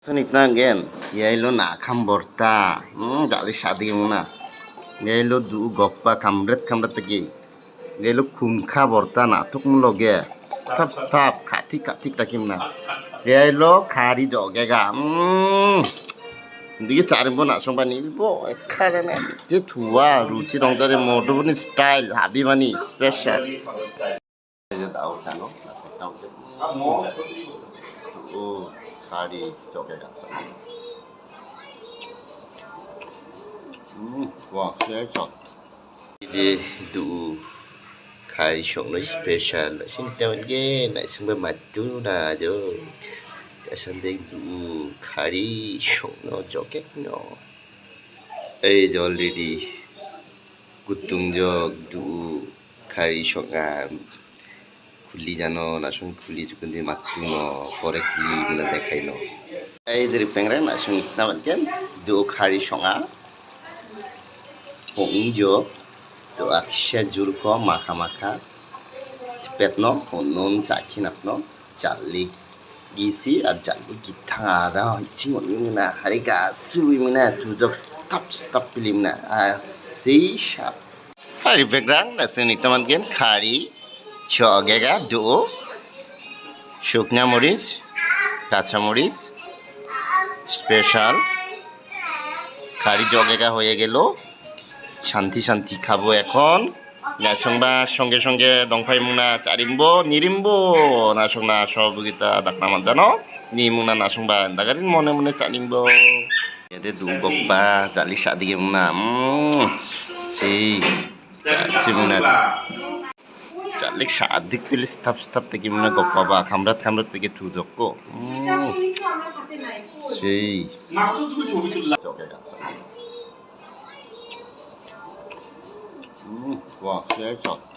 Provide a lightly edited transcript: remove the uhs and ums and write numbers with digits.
Senitnagen, yailo nakam borta, jali shadi muna, yailo du goppa kamret tagi, yailo kumka borta natuk muloge, stap katik takimna, yailo kari jogega, Digi carimbo nak sombani bo karena je tua ruci dong jadi modern style habi mani special. Jadi tahu chano, tahu je. Oh, kari jogega. Wah, siapa? Jadi du kari shokno special, sini teman ge, nak sumber matu na jo. Kasandeng du kari shokno joget no. Already kutung jog du kari shokna kuli jano nasung kuli jukundi matu no korek kuli muna dekai no. Dari pengreng nasung namat kan du kari shokna hong jo du aksya jurko maka cepet no non cakin no jalik gisi আর জানবো গিটারা চিংন মিনা হারিকা সুই Mina তুজক stop film na সেই সাপ hari background na sini teman gen kari chogega do শুকনা মরিচ কাঁচা মরিচ special kari jogega হয়ে গেল শান্তি খাবো এখন নাসংবা সঙ্গে দংফাই মুনা চারিমবো নিরিমবো নাসংনা সহযোগিতা ডাকনামা জানো নি মুনা নাসংবা দাগারিন মনে চারিমবো এদে দু গপ্পা জালি সাদিকে মুনা সেই সিমুনা জালিক সাদিক পিলে স্থাপ থেকে মুনা গপ্পা বা খামরাত থেকে তুজক্কো সেই চকে গাছ 와, 진짜